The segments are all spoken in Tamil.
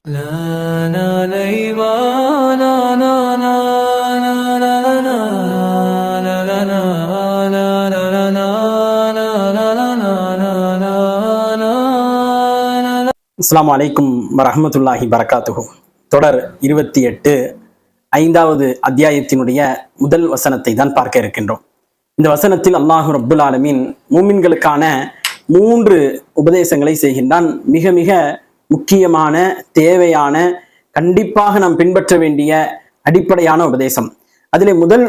அஸ்ஸலாமு அலைக்கும் வரஹ்மத்துல்லாஹி வரகாத்துஹு. தொடர் 28 5வது அத்தியாயத்தினுடைய முதல் வசனத்தை தான் பார்க்க இருக்கின்றோம். இந்த வசனத்தில் அல்லாஹு ரப்புல் ஆலமீன் மூமின்களுக்கான 3 உபதேசங்களை செய்கின்றான். மிக மிக முக்கியமான, தேவையான, கண்டிப்பாக நாம் பின்பற்ற வேண்டிய அடிப்படையான உபதேசம். அதிலே முதல்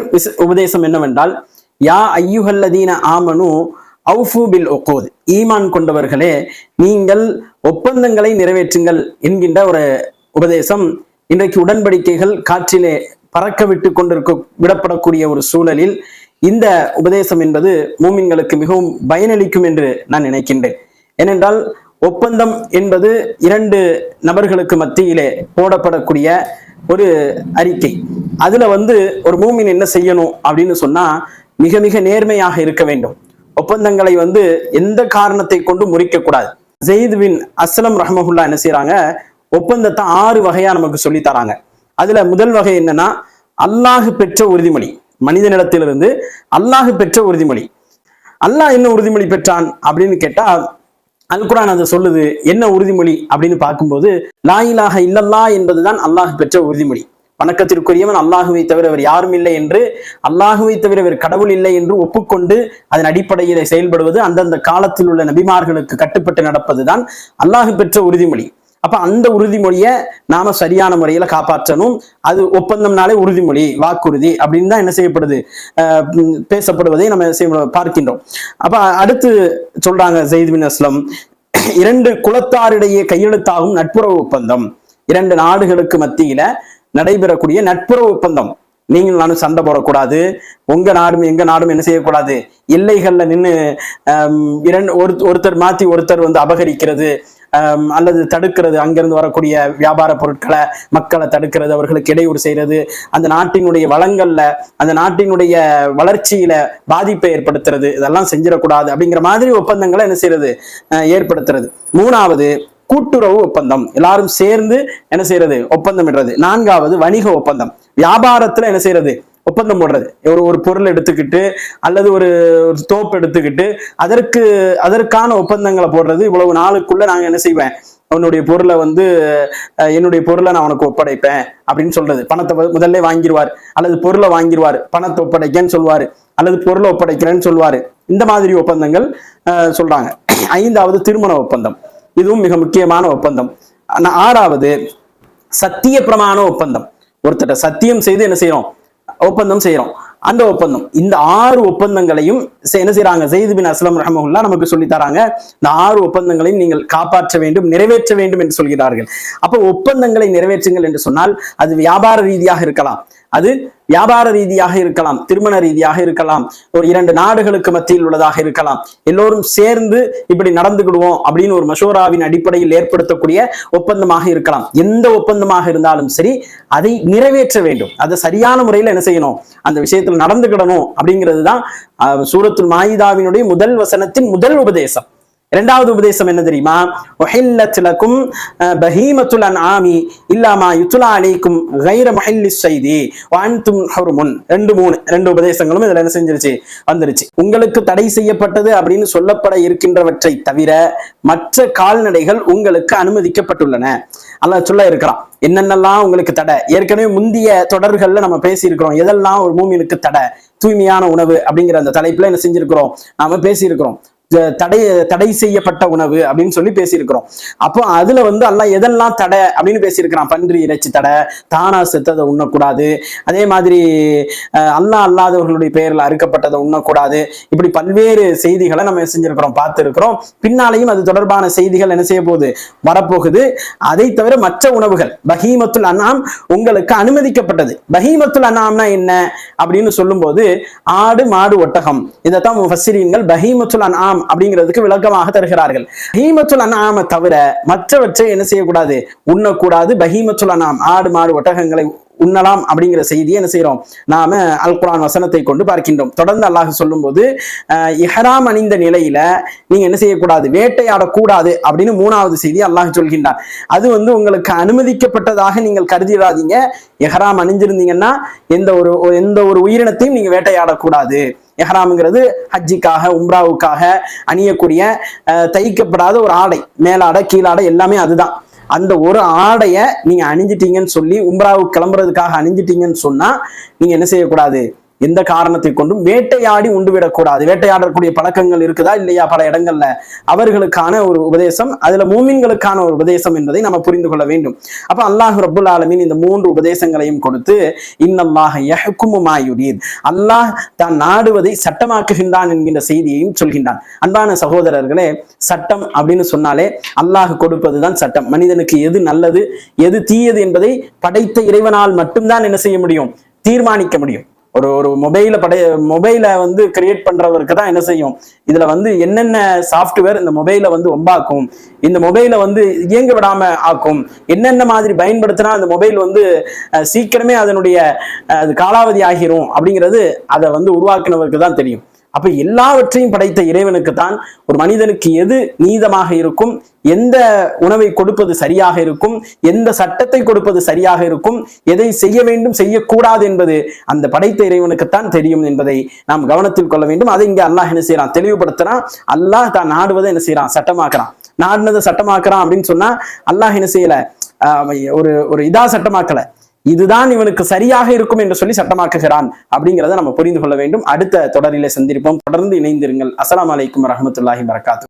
உபதேசம் என்னவென்றால், யா ஐயுஹல்லதீன ஆமனு அவுஃபு பில் உக்கூத், ஈமான் கொண்டவர்களே நீங்கள் ஒப்பந்தங்களை நிறைவேற்றுங்கள் என்கின்ற ஒரு உபதேசம். இன்றைக்கு உடன்படிக்கைகள் காற்றிலே பறக்க விடப்படக்கூடிய ஒரு சூழலில் இந்த உபதேசம் என்பது மூமின்களுக்கு மிகவும் பயனளிக்கும் என்று நான் நினைக்கின்றேன். ஏனென்றால் ஒப்பந்தம் என்பது 2 நபர்களுக்கு மத்தியிலே போடப்படக்கூடிய ஒரு அறிக்கை. அதுல ஒரு மூமின் என்ன செய்யணும் அப்படின்னு சொன்னா, மிக மிக நேர்மையாக இருக்க வேண்டும். ஒப்பந்தங்களை எந்த காரணத்தை கொண்டு முறிக்க கூடாது. ஸெய்த் பின் அஸ்லம் ரஹ்மஹுல்லா என்ன செய்யறாங்க, ஒப்பந்தத்தை 6 வகையா நமக்கு சொல்லி தராங்க. அதுல முதல் வகை என்னன்னா, அல்லாஹ் பெற்ற உறுதிமொழி. மனிதனிடத்திலிருந்து அல்லாஹ் பெற்ற உறுதிமொழி. அல்லாஹ் என்ன உறுதிமொழி பெற்றான் அப்படின்னு கேட்டா, அல் குர்ஆன் அதை சொல்லுது. என்ன உறுதிமொழி அப்படின்னு பார்க்கும்போது, லா இலாஹ இல்லல்லாஹ் என்பதுதான் அல்லாஹ் பெற்ற உறுதிமொழி. வணக்கத்திற்குரியவன் அல்லாஹுவை தவிர வேறு யாரும் இல்லை என்று, அல்லாஹுவை தவிர வேறு கடவுள் இல்லை என்று ஒப்புக்கொண்டு அதன் அடிப்படையில் செயல்படுவது, அந்தந்த காலத்தில் உள்ள நபிமார்களுக்கு கட்டுப்பட்டு நடப்பதுதான் அல்லாஹு பெற்ற உறுதிமொழி. அப்ப அந்த உறுதிமொழியை நாம சரியான முறையில காப்பாற்றணும். அது ஒப்பந்தம்னாலே உறுதிமொழி, வாக்குறுதி அப்படின்னு தான் என்ன செய்யப்படுது, பேசப்படுவதை நம்ம பார்க்கின்றோம். அப்ப அடுத்து சொல்றாங்க ஸெய்த் பின் அஸ்லம், 2 குலத்தாரிடையே கையெழுத்தாகும் நட்புறவு ஒப்பந்தம். 2 நாடுகளுக்கு மத்தியில நடைபெறக்கூடிய நட்புறவு ஒப்பந்தம். நீங்களும் நானும் சண்டை போடக்கூடாது, உங்க நாடும் எங்க நாடும் என்ன செய்யக்கூடாது, எல்லைகள்ல நின்று ஒருத்தர் மாத்தி ஒருத்தர் அபகரிக்கிறது அல்லது தடுக்கிறது, அங்கிருந்து வரக்கூடிய வியாபார பொருட்களை மக்களை தடுக்கிறது, அவர்களுக்கு இடையூறு செய்யறது, அந்த நாட்டினுடைய வளங்கள்ல அந்த நாட்டினுடைய வளர்ச்சியில பாதிப்பை ஏற்படுத்துறது, இதெல்லாம் செஞ்சிடக்கூடாது அப்படிங்கிற மாதிரி ஒப்பந்தங்களை என்ன செய்யறது, ஏற்படுத்துறது. 3வது கூட்டுறவு ஒப்பந்தம், எல்லாரும் சேர்ந்து என்ன செய்யறது, ஒப்பந்தம் இடுறது. 4வது வணிக ஒப்பந்தம், வியாபாரத்துல என்ன செய்யறது, ஒப்பந்தம் போடுறது. ஒரு பொருள் எடுத்துக்கிட்டு அல்லது ஒரு தோப்பு எடுத்துக்கிட்டு அதற்கான ஒப்பந்தங்களை போடுறது. இவ்வளவு நாளுக்குள்ள நாங்க என்ன செய்வேன், உன்னுடைய பொருளை என்னுடைய பொருளை நான் உனக்கு ஒப்படைப்பேன் அப்படின்னு சொல்றது. பணத்தை முதல்ல வாங்கிடுவார், அல்லது பொருளை வாங்கிடுவார், பணத்தை ஒப்படைக்கன்னு சொல்லுவாரு, அல்லது பொருளை ஒப்படைக்கிறேன்னு சொல்லுவாரு. இந்த மாதிரி ஒப்பந்தங்கள் சொல்றாங்க. 5வது திருமண ஒப்பந்தம், இதுவும் மிக முக்கியமான ஒப்பந்தம். 6வது சத்திய பிரமாண ஒப்பந்தம், ஒருத்தர் சத்தியம் செய்து என்ன செய்யறோம், ஒப்பந்தம் செய்யறோம். அந்த ஒப்பந்தம், இந்த 6 ஒப்பந்தங்களையும் என்ன செய்யறாங்க, ஸெய்த் பின் அஸ்லம் ரஹ்மஹுல்லா நமக்கு சொல்லி தராங்க. இந்த 6 ஒப்பந்தங்களையும் நீங்கள் காப்பாற்ற வேண்டும், நிறைவேற்ற வேண்டும் என்று சொல்கிறார்கள். அப்ப ஒப்பந்தங்களை நிறைவேற்றுங்கள் என்று சொன்னால், அது வியாபார ரீதியாக இருக்கலாம், அது வியாபார ரீதியாக இருக்கலாம், திருமண ரீதியாக இருக்கலாம், ஒரு 2 நாடுகளுக்கு மத்தியில் உள்ளதாக இருக்கலாம். எல்லோரும் சேர்ந்து இப்படி நடந்துக்கிடுவோம் அப்படின்னு ஒரு மஷூராவின் அடிப்படையில் ஏற்படுத்தக்கூடிய ஒப்பந்தமாக இருக்கலாம். எந்த ஒப்பந்தமாக இருந்தாலும் சரி, அதை நிறைவேற்ற வேண்டும். அதை சரியான முறையில் என்ன செய்யணும், அந்த விஷயத்தில் நடந்துக்கிடணும் அப்படிங்கிறது தான் சூரத்துல் மாயிதாவினுடைய முதல் வசனத்தின் முதல் உபதேசம். 2வது உபதேசம் என்ன தெரியுமா, உஹில்லத் லகும் பஹீமத்துல் அன்ஆமி இல்லா மா யுத்லா அலைக்கும் கைர முஹல்லிஸ் ஸைதி வ அன்தும் ஹுருமுன். 2 உபதேசங்களும் இதுல என்ன செஞ்சிருச்சு, வந்துருச்சு. உங்களுக்கு தடை செய்யப்பட்டது அப்படின்னு சொல்லப்பட இருக்கின்றவற்றை தவிர மற்ற கால்நடைகள் உங்களுக்கு அனுமதிக்கப்பட்டுள்ளன. அல்லாஹ் சொல்ல இருக்கிறான் என்னென்னலாம் உங்களுக்கு தடை. ஏற்கனவே முந்திய தொடர்கள்ல நம்ம பேசியிருக்கிறோம், எதெல்லாம் ஒரு மூமினுக்கு தடை. தூய்மையான உணவு அப்படிங்கிற அந்த தலைப்புல என்ன செஞ்சிருக்கிறோம், நாம பேசியிருக்கிறோம். தடை செய்யப்பட்ட உணவு அப்படின்னு சொல்லி பேசியிருக்கிறோம். அப்போ அதுல அல்லாஹ் எதெல்லாம் தடை அப்படின்னு பேசியிருக்கிறான். பன்றி இறைச்சி தடை, தானா செத்ததை உண்ணக்கூடாது, அதே மாதிரி அல்லாஹ் அல்லாதவர்களுடைய பெயர்ல அறுக்கப்பட்டதை உண்ணக்கூடாது. இப்படி பல்வேறு செய்திகளை நம்ம செஞ்சிருக்கிறோம், பார்த்திருக்கிறோம். பின்னாலையும் அது தொடர்பான செய்திகள் என்ன செய்ய போகுது, வரப்போகுது. அதை தவிர மற்ற உணவுகள் பஹீமத்துல் அன்ஆம் உங்களுக்கு அனுமதிக்கப்பட்டது. பஹீமத்துல் அன்ஆம்னா என்ன அப்படின்னு சொல்லும் போது, ஆடு மாடு ஒட்டகம், இதைத்தான் முஃபஸ்ஸிரீன்கள் பஹீமத்துல் அன்ஆம் அப்படிங்கிறதுக்கு விளக்கமாக தருகிறார்கள். பஹீமத்துல் அன்ஆம் தவிர மற்றவற்றை என்ன செய்யக்கூடாது, உண்ணக்கூடாது. பஹீமத்துல் அன்ஆம் ஆடு மாடு ஒட்டகங்களை உண்ணலாம் அப்படிங்கிற செய்தியை என்ன செய்யறோம், நாம அல் குர்ஆன் வசனத்தை கொண்டு பார்க்கின்றோம். தொடர்ந்து அல்லாஹ் சொல்லும் போது இஹ்ராம் அணிந்த நிலையில நீங்க என்ன செய்யக்கூடாது, வேட்டையாடக்கூடாது அப்படின்னு 3வது செய்தி அல்லாஹ் சொல்கின்றார். அது உங்களுக்கு அனுமதிக்கப்பட்டதாக நீங்கள் கருதிடாதீங்க. இஹ்ராம் அணிஞ்சிருந்தீங்கன்னா எந்த ஒரு உயிரினத்தையும் நீங்க வேட்டையாடக்கூடாது. எஹ்ராம்ங்கிறது ஹஜ்ஜிக்காக உம்ராவுக்காக அணியக்கூடிய தைக்கப்படாத ஒரு ஆடை, மேலாடை கீழாடை எல்லாமே அதுதான். அந்த ஒரு ஆடைய நீங்க அணிஞ்சிட்டீங்கன்னு சொல்லி உம்ராவுக்கு கிளம்புறதுக்காக அணிஞ்சிட்டீங்கன்னு சொன்னா நீங்க என்ன செய்யக்கூடாது, எந்த காரணத்தை கொண்டும் வேட்டையாடி உண்டு விடக்கூடாது. வேட்டையாடக்கூடிய பழக்கங்கள் இருக்குதா இல்லையா பல இடங்கள்ல, அவர்களுக்கான ஒரு உபதேசம், அதுல மூமின்களுக்கான ஒரு உபதேசம் என்பதை நம்ம புரிந்து கொள்ள வேண்டும். அப்ப அல்லாஹ் ரப்புல் ஆலமீன் இந்த 3 உபதேசங்களையும் கொடுத்து இன்னல்லாஹ யஹ்குமு மா யுரீத், அல்லாஹ் தான் நாடுவதை சட்டமாக்குகின்றான் என்கின்ற செய்தியையும் சொல்கின்றான். அன்பான சகோதரர்களே, சட்டம் அப்படின்னு சொன்னாலே அல்லாஹ் கொடுப்பதுதான் சட்டம். மனிதனுக்கு எது நல்லது எது தீயது என்பதை படைத்த இறைவனால் மட்டும்தான் என்ன செய்ய முடியும், தீர்மானிக்க முடியும். ஒரு மொபைலை கிரியேட் பண்றவருக்கு தான் என்ன செய்யும், இதுல என்னென்ன சாஃப்ட்வேர் இந்த மொபைலை ஒம்பாக்கும், இந்த மொபைலை இயங்க விடாம ஆக்கும், என்னென்ன மாதிரி பயன்படுத்தினா அந்த மொபைல் சீக்கிரமே அதனுடைய அது காலாவதி ஆகிரும் அப்படிங்கிறது அதை உருவாக்குனவருக்கு தான் தெரியும். அப்ப எல்லாவற்றையும் படைத்த இறைவனுக்கு தான் ஒரு மனிதனுக்கு எது நீதமாக இருக்கும், எந்த உணவை கொடுப்பது சரியாக இருக்கும், எந்த சட்டத்தை கொடுப்பது சரியாக இருக்கும், எதை செய்ய வேண்டும் செய்யக்கூடாது என்பது அந்த படைத்த இறைவனுக்குத்தான் தெரியும் என்பதை நாம் கவனத்தில் கொள்ள வேண்டும். அதை இங்க அல்லாஹ் என்ன செய்யறான், தெளிவுபடுத்துறான். அல்லாஹ் தான் நாடுவதை என்ன செய்யறான், சட்டமாக்குறான். நாடுனதை சட்டமாக்குறான் அப்படின்னு சொன்னா அல்லாஹ் என்ன செய்யல, ஒரு இதா சட்டமாக்கல, இதுதான் இவனுக்கு சரியாக இருக்கும் என்று சொல்லி சட்டமாக்குகிறான் அப்படிங்கிறத நம்ம புரிந்து கொள்ள வேண்டும். அடுத்த தொடரிலே சந்திருப்போம். தொடர்ந்து இணைந்திருங்கள். அஸ்ஸலாமு அலைக்கும் வரஹ்மத்துல்லாஹி வபரகாத்துஹு.